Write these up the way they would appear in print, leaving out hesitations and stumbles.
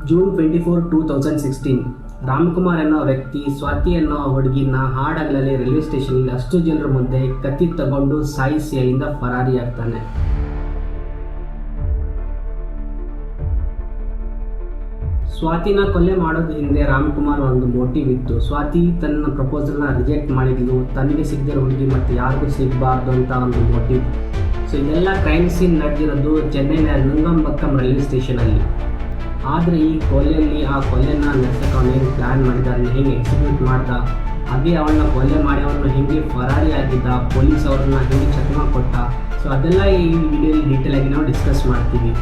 June 24, 2016 Ramkumar ಅನ್ನೋ ವ್ಯಕ್ತಿ ಸ್ವಾತಿ ಅನ್ನೋ ಹುಡುಗಿನ ಹಾಡಗಲಲ್ಲಿ ರೈಲ್ವೆ ಸ್ಟೇಷನ್ನಲ್ಲಿ ಅಷ್ಟು ಜನರ ಮುಂದೆ ಕತ್ತಿ ತಗೊಂಡು ಸಾಯಿಸಿ ಅಲ್ಲಿಂದ ಫರಾರಿಯಾಗ್ತಾನೆ. ಸ್ವಾತಿನ ಕೊಲೆ ಮಾಡೋದು ಹಿಂದೆ ರಾಮ್ಕುಮಾರ್ ಒಂದು ಮೋಟಿವ್ ಇತ್ತು. ಸ್ವಾತಿ ತನ್ನ ಪ್ರಪೋಸಲ್ನ ರಿಜೆಕ್ಟ್ ಮಾಡಿದ್ಲು, ತನಗೆ ಸಿಗದಿರೋ ಹುಡುಗಿ ಮತ್ತು ಯಾರಿಗೂ ಸಿಗಬಾರ್ದು ಅಂತ ಒಂದು ಮೋಟಿವ್. ಸೊ ಇದೆಲ್ಲ ಕ್ರೈಮ್ ಸೀನ್ ನಡೆದಿರೋದು ಚೆನ್ನೈನ ನುಂಗಂಬಕ್ಕಂ ರೈಲ್ವೆ ಸ್ಟೇಷನಲ್ಲಿ. ಆದರೆ ಈ ಕೊಲೆಯಲ್ಲಿ ಆ ಕೊಲೆನ ನಡೆಸೋಕೆ ಅವನೇನು ಪ್ಲ್ಯಾನ್ ಮಾಡಿದ, ಅದನ್ನ ಹೇಗೆ ಎಕ್ಸಿಕ್ಯೂಟ್ ಮಾಡ್ದ, ಹಾಗೆ ಅವಳನ್ನ ಕೊಲೆ ಮಾಡಿ ಅವನು ಹೇಗೆ ಫರಾರಿ ಆಗಿದ್ದ, ಪೊಲೀಸ್ ಅವ್ರನ್ನ ಹೇಗೆ ಚಕಮಾ ಕೊಟ್ಟ, ಸೊ ಅದೆಲ್ಲ ಈ ವಿಡಿಯೋಲಿ ಡೀಟೇಲ್ ಆಗಿ ನಾವು ಡಿಸ್ಕಸ್ ಮಾಡ್ತೀವಿ.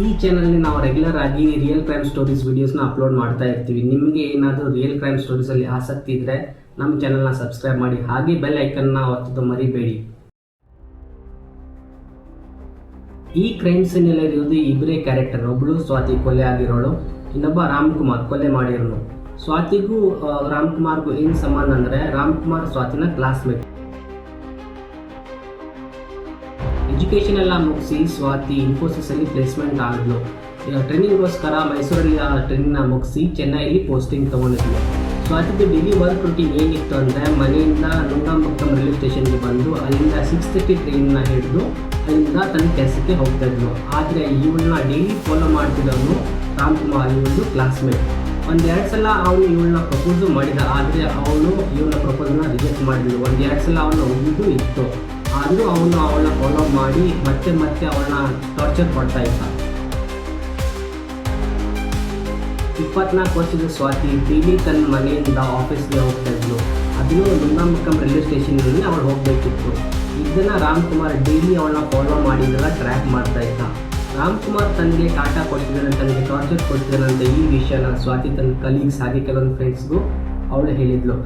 ಈ ಚಾನಲ್ನಲ್ಲಿ ನಾವು ರೆಗ್ಯುಲರ್ ಆಗಿ ರಿಯಲ್ ಕ್ರೈಮ್ ಸ್ಟೋರೀಸ್ ವಿಡಿಯೋಸ್ನ ಅಪ್ಲೋಡ್ ಮಾಡ್ತಾ ಇರ್ತೀವಿ. ನಿಮಗೆ ಏನಾದರೂ ರಿಯಲ್ ಕ್ರೈಮ್ ಸ್ಟೋರೀಸಲ್ಲಿ ಆಸಕ್ತಿ ಇದ್ದರೆ ನಮ್ಮ ಚಾನಲ್ನ ಸಬ್ಸ್ಕ್ರೈಬ್ ಮಾಡಿ, ಹಾಗೆ ಬೆಲ್ ಐಕನ್ನ ಒತ್ತೋದು ಮರಿಬೇಡಿ. ಈ ಕ್ರೈಮ್ ಸೀನಲ್ಲಿ ಇರೋದು ಇಬ್ಬರೇ ಕ್ಯಾರೆಕ್ಟರ್. ಒಬ್ಬಳು ಸ್ವಾತಿ ಕೊಲೆ ಆಗಿರೋಳು, ಇನ್ನೊಬ್ಬ ರಾಮ್ಕುಮಾರ್ ಕೊಲೆ ಮಾಡಿರೋನು. ಸ್ವಾತಿಗೂ ರಾಮ್ಕುಮಾರ್ಗೂ ಏನು ಸಂಬಂಧ ಅಂದರೆ, ರಾಮ್ಕುಮಾರ್ ಸ್ವಾತಿನ ಕ್ಲಾಸ್ಮೇಟ್. ಎಜುಕೇಷನ್ ಎಲ್ಲ ಮುಗಿಸಿ ಸ್ವಾತಿ ಇನ್ಫೋಸಿಸಲ್ಲಿ ಪ್ಲೇಸ್ಮೆಂಟ್ ಆಗಿದ್ಲು. ಟ್ರೈನಿಂಗ್ಗೋಸ್ಕರ ಮೈಸೂರಲ್ಲಿ ಟ್ರೈನಿಂಗ್ನ ಮುಗಿಸಿ ಚೆನ್ನೈಲಿ ಪೋಸ್ಟಿಂಗ್ ತೊಗೊಂಡಿದ್ಲು. ಸ್ವಾತಿದು ಡೈಲಿ ವರ್ಕ್ ರೂಟೀನ್ ಏನಿತ್ತು ಅಂದರೆ, ಮನೆಯಿಂದ ನುಂಗಂಬಕ್ಕಂ ರೈಲ್ವೆ ಸ್ಟೇಷನ್ಗೆ ಬಂದು ಅಲ್ಲಿಂದ 6:30 ಟ್ರೈನ್ನ ಹಿಡಿದು ಅಲ್ಲಿಂದ ತನ್ನ ಕೆಲಸಕ್ಕೆ ಹೋಗ್ತಾ ಇದ್ಲು. ಆದರೆ ಇವಳನ್ನ ಡೈಲಿ ಫಾಲೋ ಮಾಡ್ತಿದ್ದವನು ರಾಮ್ಕುಮಾರ್, ಇವಳು ಕ್ಲಾಸ್ಮೇಟ್. 1-2 ಸಲ ಅವನು ಇವಳನ್ನ ಪ್ರಪೋಸು ಮಾಡಿದ, ಆದರೆ ಅವಳು ಇವಳ ಪ್ರಪೋಸನ್ನ ರಿಜೆಕ್ಟ್ ಮಾಡಿದ್ಲು. 1-2 ಸಲ ಅವನು ಹೋಗಿದ್ದು ಇತ್ತು, ಆದರೂ ಅವನು ಅವಳನ್ನ ಫಾಲೋ ಮಾಡಿ ಮತ್ತೆ ಅವಳನ್ನ ಟಾರ್ಚರ್ ಮಾಡ್ತಾ ಇದ್ದ. 24 ವರ್ಷದ ಸ್ವಾತಿ ಡೈಲಿ ತನ್ನ ಮನೆಯಿಂದ ಆಫೀಸ್ಗೆ ಹೋಗ್ತಾ ಇದ್ಲು. ಅದನ್ನು ನುಂಗಂಬಕ್ಕಂ ರೈಲ್ವೆ ಸ್ಟೇಷನ್ನಲ್ಲಿ ಅವಳು ಹೋಗಬೇಕಿತ್ತು. ಇದನ್ನು ರಾಮ್ಕುಮಾರ್ ಡೈಲಿ ಅವಳನ್ನ ಫಾಲೋ ಮಾಡಿದ್ದೆಲ್ಲ ಟ್ರ್ಯಾಕ್ ಮಾಡ್ತಾ ಇದ್ದ. ರಾಮ್ಕುಮಾರ್ ತನಗೆ ಟಾಟಾ ಕೊಡ್ತಿದ್ದಾನೆ, ತನಗೆ ಟಾರ್ಚರ್ ಕೊಡ್ತಿದ್ದಾನೆ ಅಂತ ಈ ವಿಷಯನ ಸ್ವಾತಿ ತನ್ನ ಕಲೀಗ್ಸ್ ಹಾಗೆ ಕೆಲವೊಂದು ಫ್ರೆಂಡ್ಸ್ಗೂ ಅವಳು ಹೇಳಿದ್ಲು.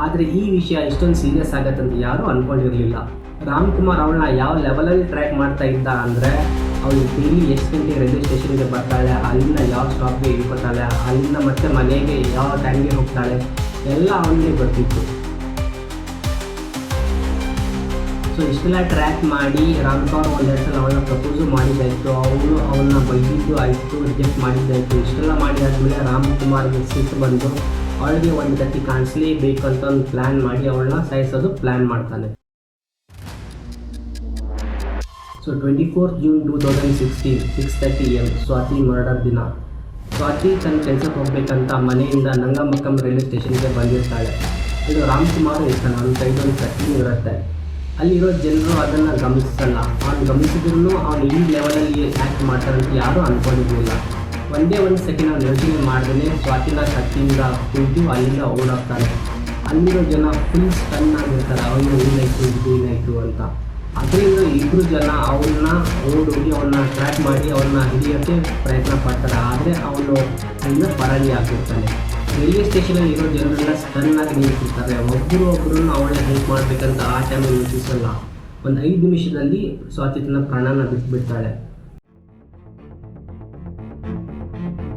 ಆದರೆ ಈ ವಿಷಯ ಇಷ್ಟೊಂದು ಸೀರಿಯಸ್ ಆಗತ್ತಂತ ಯಾರೂ ಅಂದ್ಕೊಂಡಿರಲಿಲ್ಲ. ರಾಮ್ಕುಮಾರ್ ಅವಳನ್ನ ಯಾವ ಲೆವೆಲಲ್ಲಿ ಟ್ರ್ಯಾಕ್ ಮಾಡ್ತಾ ಇದ್ದ ಅಂದರೆ, ಅವಳು ಡೈಲಿ ಎಷ್ಟು ಗಂಟೆಗೆ ರೈಲ್ವೆ ಸ್ಟೇಷನ್ಗೆ ಬರ್ತಾಳೆ, ಅಲ್ಲಿಂದ ಯಾವ ಸ್ಟಾಪ್ಗೆ ಇಳ್ಕೊತಾಳೆ, ಅಲ್ಲಿಂದ ಮತ್ತೆ ಮನೆಗೆ ಯಾವ ಟೈಮ್ಗೆ ಹೋಗ್ತಾಳೆ, ಎಲ್ಲ ಅವನಿಗೆ ಗೊತ್ತಿತ್ತು. ಸೊ ಇಷ್ಟೆಲ್ಲ ಟ್ರ್ಯಾಕ್ ಮಾಡಿ ರಾಮ್ಕುಮಾರ್ 1-2 ಸಲ ಅವಳನ್ನ ಪ್ರಪೋಸು ಮಾಡಿದ್ದಾಯಿತು, ಅವಳು ಅವನ್ನ ಬೈದಿದ್ದು ಆಯಿತು, ರಿಜೆಕ್ಟ್ ಮಾಡಿದ್ದಾಯಿತು. ಇಷ್ಟೆಲ್ಲ ಮಾಡಿದಾದ್ಮೇಲೆ ರಾಮ್ಕುಮಾರ್ಗೆ ಸಿಟ್ಟು ಬಂದು ಅವಳಿಗೆ ಒಂದು ಗತಿ ಕಾಣಿಸ್ಲೇಬೇಕು ಅಂತ ಒಂದು ಪ್ಲ್ಯಾನ್ ಮಾಡಿ ಅವಳನ್ನ ಸಾಯಿಸೋದು ಪ್ಲ್ಯಾನ್ ಮಾಡ್ತಾನೆ. So 24 June 2016 6:30 AM Swathi murder ದಿನ. ಸ್ವಾತಿ ತನ್ನ ಕೆಲಸಕ್ಕೆ ಹೋಗ್ಬೇಕಂತ ಮನೆಯಿಂದ ನುಂಗಂಬಕ್ಕಂ ರೈಲ್ವೆ ಸ್ಟೇಷನ್ಗೆ ಬಂದಿರ್ತಾಳೆ. ಇದು ರಾಮ್ಕುಮಾರ್ ಇರ್ತಾನೆ, ಅವನ ಕೈದೊಂದು ಕತ್ತಿ ಇರುತ್ತೆ. ಅಲ್ಲಿರೋ ಜನರು ಅದನ್ನು ಗಮನಿಸಲ್ಲ. ಅವನು ಗಮನಿಸಿದ್ರೂ ಅವನು ಈ ಲೆವೆಲಲ್ಲಿ ಆ್ಯಕ್ಟ್ ಮಾಡ್ತಾರಂತ ಯಾರೂ ಅಂದ್ಕೊಂಡಿರಲಿಲ್ಲ. ಒಂದೇ ಒಂದು ಸೆಕೆಂಡ್ ಅವನು ಯೋಚನೆ ಮಾಡ್ದೇ ಸ್ವಾತಿನ ಕತ್ತಿಯಿಂದ ಕುಯ್ದು ಅಲ್ಲಿಂದ ಓಡಾಡ್ತಾನೆ. ಅಲ್ಲಿರೋ ಜನ ಫುಲ್ ಸ್ಟನ್ ಆಗಿರ್ತಾರೆ, ಅವನು ಏನಾಯಿತು ಅಂತ. ಅದರಿಂದ ಇಬ್ಬರು ಜನ ಅವನ್ನ ಓಡೋಗಿ ಅವನ್ನ ಟ್ರ್ಯಾಕ್ ಮಾಡಿ ಅವನ್ನ ಹಿಡಿಯೋಕ್ಕೆ ಪ್ರಯತ್ನ ಪಡ್ತಾರೆ. ಆದರೆ ಅವನು ಅಲ್ಲಿಂದ ಪರಾರಿ ಆಗಿರ್ತಾನೆ. ರೈಲ್ವೆ ಸ್ಟೇಷನಲ್ಲಿ ಇರೋ ಜನರೆಲ್ಲ ಸ್ಟನ್ನಾಗಿ ನಿಂತಿರ್ತಾರೆ. ಒಬ್ಬರನ್ನ ಅವಳನ್ನ ಹೆಲ್ಪ್ ಮಾಡಬೇಕಂತ ಆ ಟೈಮಲ್ಲಿ ಯೋಚಿಸಲ್ಲ. ಒಂದು 5 ನಿಮಿಷದಲ್ಲಿ ಸ್ವಾತಿ ತನ್ನ ಪ್ರಾಣನ ಬಿಟ್ಬಿಡ್ತಾಳೆ.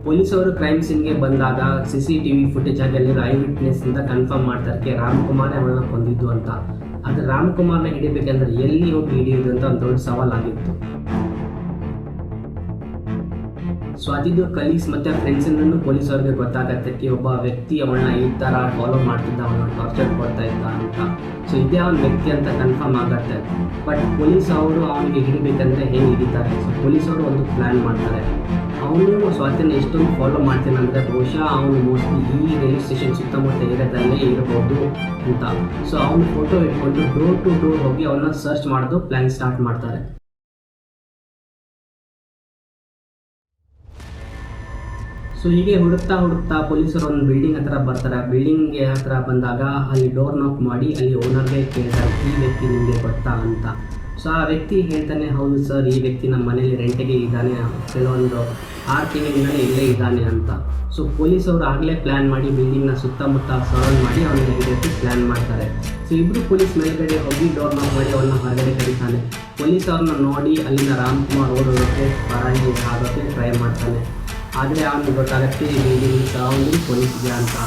ಪೊಲೀಸವರು ಕ್ರೈಮ್ ಸೀನ್ಗೆ ಬಂದಾಗ CCTV ಫುಟೇಜ್ ಆಗಿ ಅಲ್ಲಿರೋ ಐ ವಿಟ್ನೆಸ್ಸಿಂದ ಕನ್ಫರ್ಮ್ ಮಾಡ್ತಾರೆ ರಾಮ್ಕುಮಾರ್ ಅವಳನ್ನ ಕೊಂದಿದ್ದು ಅಂತ. ಆದರೆ ರಾಮ್ಕುಮಾರ್ನ ಹಿಡಿಬೇಕಂದ್ರೆ ಎಲ್ಲಿ ಹೋಗಿ ಹಿಡಿಯೋದು ಅಂತ ಒಂದು ದೊಡ್ಡ ಸವಾಲಾಗಿತ್ತು. ಸ್ವಾತಿದು ಕಲೀಗ್ಸ್ ಮತ್ತು ಫ್ರೆಂಡ್ಸಿಂದನೂ ಪೊಲೀಸವ್ರಿಗೆ ಗೊತ್ತಾಗತ್ತೆ ಒಬ್ಬ ವ್ಯಕ್ತಿ ಅವಳನ್ನ ಈ ಥರ ಫಾಲೋ ಮಾಡ್ತಿದ್ದ, ಅವನ್ನ ಟಾರ್ಚರ್ ಕೊಡ್ತಾ ಇದ್ದ ಅಂತ. ಸೊ ಇದೇ ಅವನ ವ್ಯಕ್ತಿ ಅಂತ ಕನ್ಫರ್ಮ್ ಆಗುತ್ತೆ. ಬಟ್ ಪೊಲೀಸ್ ಅವರು ಅವನಿಗೆ ಹಿಡಿಬೇಕಂದ್ರೆ ಹೇಗೆ ಹಿಡಿತಾರೆ? ಸೊ ಪೊಲೀಸವರು ಒಂದು ಪ್ಲ್ಯಾನ್ ಮಾಡ್ತಾರೆ. ಅವನು ಸ್ವಾತಿನ ಎಷ್ಟೊಂದು ಫಾಲೋ ಮಾಡ್ತಾನೆ ಅಂದರೆ, ಬಹುಶಃ ಅವನು ಮೋಸ್ಟ್ಲಿ ಈ ರೈಲ್ವೆ ಸ್ಟೇಷನ್ ಸುತ್ತಮುತ್ತ ಏರಿಯಾದಲ್ಲೇ ಇರಬಹುದು ಅಂತ. ಸೊ ಅವನು ಫೋಟೋ ಇಟ್ಕೊಂಡು ಡೋರ್ ಟು ಡೋರ್ ಹೋಗಿ ಅವನ್ನ ಸರ್ಚ್ ಮಾಡೋದು ಪ್ಲ್ಯಾನ್ ಸ್ಟಾರ್ಟ್ ಮಾಡ್ತಾರೆ. ಸೊ ಹೀಗೆ ಹುಡುಕ್ತಾ ಪೊಲೀಸರು ಒಂದು ಬಿಲ್ಡಿಂಗ್ ಹತ್ರ ಬರ್ತಾರೆ. ಬಿಲ್ಡಿಂಗ್ಗೆ ಹತ್ರ ಬಂದಾಗ ಅಲ್ಲಿ ಡೋರ್ ನಾಕ್ ಮಾಡಿ ಅಲ್ಲಿ ಓನರ್ಗೆ ಕೇಳ್ತಾರೆ, ಈ ವ್ಯಕ್ತಿ ನಿಮಗೆ ಗೊತ್ತಾ ಅಂತ. ಸೊ ಆ ವ್ಯಕ್ತಿ ಹೇಳ್ತಾನೆ, ಹೌದು ಸರ್, ಈ ವ್ಯಕ್ತಿ ನಮ್ಮ ಮನೇಲಿ ರೆಂಟಿಗೆ ಇದ್ದಾನೆ, ಕೆಲವೊಂದು 6 ತಿಂಗಳಿಂದಲೇ ಇಲ್ಲೇ ಇದ್ದಾನೆ ಅಂತ. ಸೊ ಪೊಲೀಸವರು ಆಗಲೇ ಪ್ಲ್ಯಾನ್ ಮಾಡಿ ಬಿಲ್ಡಿಂಗ್ನ ಸುತ್ತಮುತ್ತ ಸರೌಂಡ್ ಮಾಡಿ ಅವನಿಗೆ ಹಿಡಿಯೋಕ್ಕೆ ಪ್ಲ್ಯಾನ್ ಮಾಡ್ತಾರೆ. ಸೊ ಇಬ್ಬರು ಪೊಲೀಸ್ ಮೇಲ್ಗಡೆ ಹೋಗಿ ಡೋರ್ ನಾಕ್ ಮಾಡಿ ಅವನ್ನ ಹೊರಗಡೆ ಕರೀತಾನೆ. ಪೊಲೀಸ್ ಅವ್ರನ್ನ ನೋಡಿ ಅಲ್ಲಿಂದ ರಾಮ್ಕುಮಾರ್ ಓಡೋದಕ್ಕೆ ಪರಾರಿ ಆಗೋಕ್ಕೆ ಟ್ರೈ ಮಾಡ್ತಾನೆ. ಆದರೆ ಅವನಿಗೆ ಗೊತ್ತಾಗತ್ತೆ ಬಿಲ್ಡಿಂಗ್ ಸರೌಂಡಿಂಗ್ ಪೊಲೀಸ್ ಇದೆ ಅಂತ.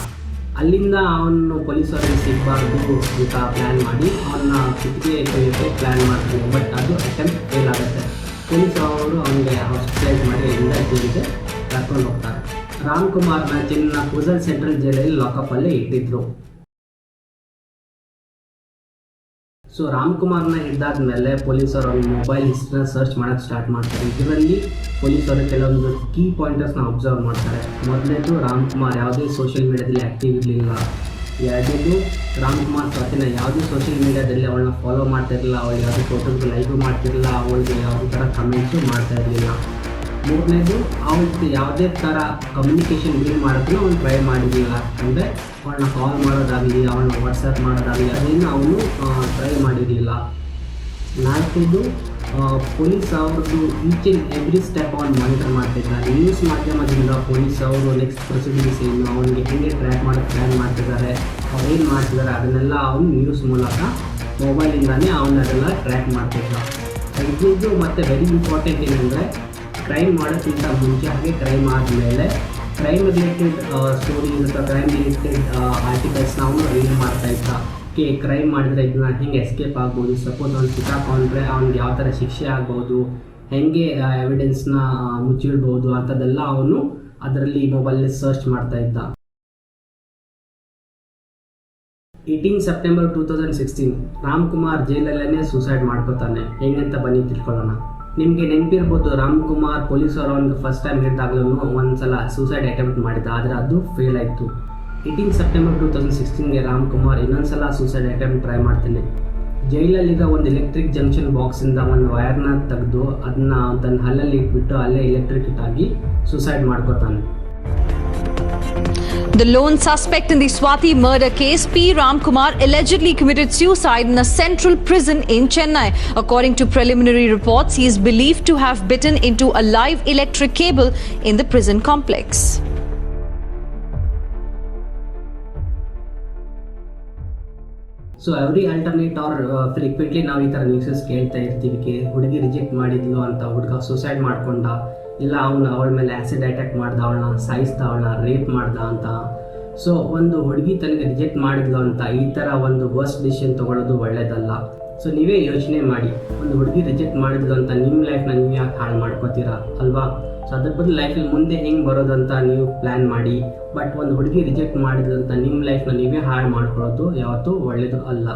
ಅಲ್ಲಿಂದ ಅವನು ಪೊಲೀಸರಿಗೆ ಸಿಗಬಾರ್ದು ಅಂತ ಪ್ಲ್ಯಾನ್ ಮಾಡಿ ಅವನ್ನ ಕಿತ್ತಿಗೆ ಕೊಯ್ಯೋಕ್ಕೆ ಪ್ಲ್ಯಾನ್ ಮಾಡ್ತಾನೆ. ಬಟ್ ಅದು ಅಟೆಂಪ್ಟ್ ಫೇಲ್ ಆಗುತ್ತೆ. ಪೊಲೀಸ್ ಅವರು ಅವನಿಗೆ ಹಾಸ್ಪಿಟಲೈಸ್ ಮಾಡಿ ಅಲ್ಲಿಂದ ಜೈಲಿಗೆ ಕರ್ಕೊಂಡು ಹೋಗ್ತಾರೆ. ರಾಮ್ಕುಮಾರ್ನ ಚೆನ್ನ ಪೂಜಲ್ ಸೆಂಟ್ರಲ್ ಜೈಲಲ್ಲಿ ಲಾಕಪ್ಪಲ್ಲೇ ಇಟ್ಟಿದ್ರು. ಸೊ ರಾಮ್ಕುಮಾರ್ನ ಹಿಡಿದಾದ್ಮೇಲೆ ಪೊಲೀಸರು ಅವ್ರ ಮೊಬೈಲ್ ಹಿಸ್ಟ್ರಿನ ಸರ್ಚ್ ಮಾಡೋಕ್ಕೆ ಸ್ಟಾರ್ಟ್ ಮಾಡ್ತಾರೆ. ಇದರಲ್ಲಿ ಪೊಲೀಸರು ಕೆಲವೊಂದು ಕೀ ಪಾಯಿಂಟರ್ಸ್ನ ಅಬ್ಸರ್ವ್ ಮಾಡ್ತಾರೆ. ಮೊದಲನೇದು, ರಾಮ್ಕುಮಾರ್ ಯಾವುದೇ ಸೋಷಿಯಲ್ ಮೀಡಿಯಾದಲ್ಲಿ ಆ್ಯಕ್ಟಿವ್ ಇರಲಿಲ್ಲ. ಎರಡನೇದು, ರಾಮ್ಕುಮಾರ್ ಸ್ವಾತಿನ ಯಾವುದೇ ಸೋಷಿಯಲ್ ಮೀಡಿಯಾದಲ್ಲಿ ಅವಳನ್ನ ಫಾಲೋ ಮಾಡ್ತಾಯಿರಲಿಲ್ಲ, ಅವಳಿಗೆ ಯಾವುದೇ ಫೋಟೋಸ್ಗೆ ಲೈಕು ಮಾಡ್ತಿರಲಿಲ್ಲ, ಅವಳಿಗೆ ಯಾವುದೇ ಥರ ಕಮೆಂಟ್ಸು ಮಾಡ್ತಾ ಇರಲಿಲ್ಲ. ಮೂರನೇದು, ಅವಳಿಗೆ ಯಾವುದೇ ಥರ ಕಮ್ಯುನಿಕೇಷನ್ ಬಿಲ್ಡ್ ಮಾಡೋದನ್ನ ಅವನು ಟ್ರೈ ಮಾಡಿರಲಿಲ್ಲ. ಅಂದರೆ ಅವಳನ್ನ ಕಾಲ್ ಮಾಡೋದಾಗಲಿ, ಅವಳನ್ನ ವಾಟ್ಸಪ್ ಮಾಡೋದಾಗಲಿ ಅದನ್ನು ಅವನು ಟ್ರೈ ಮಾಡಿರಲಿಲ್ಲ. ನಾಲ್ಕನೇದು, ಪೊಲೀಸ್ ಅವ್ರದ್ದು ಈಚ್ ಆ್ಯಂಡ್ ಎವ್ರಿ ಸ್ಟೆಪ್ ಅವನು ಮಾನಿಟರ್ ಮಾಡ್ತಿದ್ದಾರೆ. ನ್ಯೂಸ್ ಮಾಧ್ಯಮದಿಂದ ಪೊಲೀಸ್ ಅವರು ನೆಕ್ಸ್ಟ್ ಪ್ರೊಸೀಡಿಂಗ್ಸ್ ಏನು, ಅವನಿಗೆ ಹೇಗೆ ಟ್ರ್ಯಾಕ್ ಮಾಡೋಕ್ಕೆ ಪ್ಲ್ಯಾನ್ ಮಾಡ್ತಿದ್ದಾರೆ, ಅವ್ರು ಏನು ಮಾಡ್ತಿದ್ದಾರೆ ಅದನ್ನೆಲ್ಲ ಅವನು ನ್ಯೂಸ್ ಮೂಲಕ ಮೊಬೈಲಿಂದಾನೇ ಅವನ್ನೆಲ್ಲ ಟ್ರ್ಯಾಕ್ ಮಾಡ್ತಿದ್ದ. ಐದನೇದು ಮತ್ತು ವೆರಿ ಇಂಪಾರ್ಟೆಂಟ್ ಏನಂದರೆ, ಕ್ರೈಮ್ ಮಾಡೋಕ್ಕಿಂತ ಮುಂಚೆ ಹಾಗೆ ಕ್ರೈಮ್ ಆದಮೇಲೆ ಕ್ರೈಮ್ ರಿಲೇಟೆಡ್ ಸ್ಟೋರೀಸ್ ಅಥವಾ ಕ್ರೈಮ್ ರಿಲೇಟೆಡ್ ಆರ್ಟಿಕಲ್ಸ್ನ ಅವನು ರೀಡ್ ಮಾಡ್ತಾ ಇದ್ದ. ಕ್ರೈಮ್ ಮಾಡಿದರೆ ಇದನ್ನ ಹೆಂಗೆ ಎಸ್ಕೇಪ್ ಆಗ್ಬೋದು, ಸಪೋಸ್ ಅವ್ನು ಸಿಕ್ಕಾಕೊಂಡ್ರೆ ಅವ್ನಿಗೆ ಯಾವ ಥರ ಶಿಕ್ಷೆ ಆಗ್ಬೋದು, ಹೇಗೆ ಎವಿಡೆನ್ಸ್ನ ಮುಚ್ಚಿಡ್ಬೋದು ಅಂಥದ್ದೆಲ್ಲ ಅವನು ಅದರಲ್ಲಿ ಮೊಬೈಲಲ್ಲಿ ಸರ್ಚ್ ಮಾಡ್ತಾ ಇದ್ದ. 18 ಸೆಪ್ಟೆಂಬರ್ 2016 ರಾಮ್ಕುಮಾರ್ ಜೈಲಲ್ಲೇ ಸೂಸೈಡ್ ಮಾಡ್ಕೋತಾನೆ. ಹೆಂಗಂತ ಬನ್ನಿ ತಿಳ್ಕೊಳ್ಳೋಣ. ನಿಮಗೆ ನೆನಪಿರ್ಬೋದು, ರಾಮ್ಕುಮಾರ್ ಪೊಲೀಸರು ಅವನಿಗೆ ಫಸ್ಟ್ ಟೈಮ್ ಹಿಡಿದಾಗಲೂ ಒಂದು ಸಲ ಸೂಸೈಡ್ ಅಟೆಂಪ್ಟ್ ಮಾಡಿದ್ದ, ಆದರೆ ಅದು ಫೇಲ್ ಆಯಿತು. 18 ಸೆಪ್ಟೆಂಬರ್ 2016ಗೆ ರಾಮ್ಕುಮಾರ್ ಇನ್ನೊಂದು ಸಲ ಸೂಸೈಡ್ ಅಟೆಂಪ್ಟ್ ಟ್ರೈ ಮಾಡ್ತಾನೆ. ಜೈಲಲ್ಲಿರೋ ಒಂದು ಎಲೆಕ್ಟ್ರಿಕ್ ಜಂಕ್ಷನ್ ಬಾಕ್ಸಿಂದ ಒಂದು ವೈರ್ನ ತೆಗೆದು ಅದನ್ನ ತನ್ನ ಹಲ್ಲಲ್ಲಿ ಇಟ್ಬಿಟ್ಟು ಅಲ್ಲೇ ಎಲೆಕ್ಟ್ರಿಕ್ಯೂಟ್ ಆಗಿ suicide ಮಾಡ್ಕೋತಾನೆ. The lone suspect in the Swati murder case, P. Ramkumar, allegedly committed suicide in a central prison in Chennai. According to preliminary reports, he is believed to have bitten into a live electric cable in the prison complex. So every alternate or frequently ನಾವು ಈ ಥರ news ಕೇಳ್ತಾ ಇರ್ತೀವಿ. ಹುಡುಗಿ reject ಮಾಡಿದ್ಲು ಅಂತ, ಹುಡುಗ suicide ಮಾಡ್ಕೊಂಡ, ಇಲ್ಲ ಅವಳ ಮೇಲೆ ಆ್ಯಸಿಡ್ ಅಟ್ಯಾಕ್ ಮಾಡ್ದ, ಅವಳನ್ನ ಸಾಯಿಸ್ದ, ಅವಳನ್ನ ರೇಪ್ ಮಾಡ್ದ ಅಂತ. ಸೊ ಒಂದು ಹುಡುಗಿ ತನಗೆ ರಿಜೆಕ್ಟ್ ಮಾಡಿದ್ಲು ಅಂತ ಈ ಥರ ಒಂದು ವರ್ಸ್ಟ್ ಡಿಸಿಷನ್ ತೊಗೊಳ್ಳೋದು ಒಳ್ಳೆಯದಲ್ಲ. ಸೊ ನೀವೇ ಯೋಚನೆ ಮಾಡಿ, ಒಂದು ಹುಡುಗಿ ರಿಜೆಕ್ಟ್ ಮಾಡಿದ್ಲು ಅಂತ ನಿಮ್ಮ ಲೈಫ್ನ ನೀವು ಯಾಕೆ ಹಾಳು ಮಾಡ್ಕೋತೀರಾ ಅಲ್ವಾ? ಸೊ ಅದ್ರ ಬದಲು ಲೈಫಲ್ಲಿ ಮುಂದೆ ಹೆಂಗೆ ಬರೋದು ಅಂತ ನೀವು ಪ್ಲ್ಯಾನ್ ಮಾಡಿ. ಬಟ್ ಒಂದು ಹುಡುಗಿ ರಿಜೆಕ್ಟ್ ಮಾಡಿದ್ಲು ಅಂತ ನಿಮ್ಮ ಲೈಫ್ನ ನೀವೇ ಹಾಳು ಮಾಡ್ಕೊಳ್ಳೋದು ಯಾವತ್ತೂ ಒಳ್ಳೆಯದು ಅಲ್ಲ.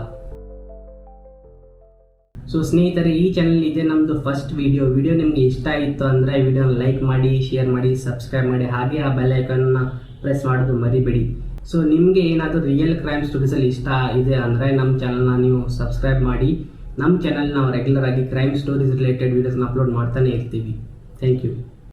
ಸೊ ಸ್ನೇಹಿತರೆ, ಈ ಚಾನಲ್ ಇದೆ ನಮ್ಮದು ಫಸ್ಟ್ ವಿಡಿಯೋ ನಿಮಗೆ ಇಷ್ಟ ಆಯಿತು ಅಂದರೆ ವಿಡಿಯೋನ ಲೈಕ್ ಮಾಡಿ, ಶೇರ್ ಮಾಡಿ, ಸಬ್ಸ್ಕ್ರೈಬ್ ಮಾಡಿ, ಹಾಗೆ ಆ ಬೆಲ್ ಐಕಾನ್ನ ಪ್ರೆಸ್ ಮಾಡೋದು ಮರಿಬೇಡಿ. ಸೊ ನಿಮಗೆ ಏನಾದರೂ ರಿಯಲ್ ಕ್ರೈಮ್ ಸ್ಟೋರೀಸಲ್ಲಿ ಇಷ್ಟ ಇದೆ ಅಂದರೆ ನಮ್ಮ ಚಾನಲ್ನ ನೀವು ಸಬ್ಸ್ಕ್ರೈಬ್ ಮಾಡಿ. ನಮ್ಮ ಚಾನಲ್ ನಾವು ರೆಗ್ಯುಲರ್ ಆಗಿ ಕ್ರೈಮ್ ಸ್ಟೋರೀಸ್ ರಿಲೇಟೆಡ್ ವೀಡಿಯೋಸ್ನ ಅಪ್ಲೋಡ್ ಮಾಡ್ತಾನೆ ಇರ್ತೀವಿ. Thank you.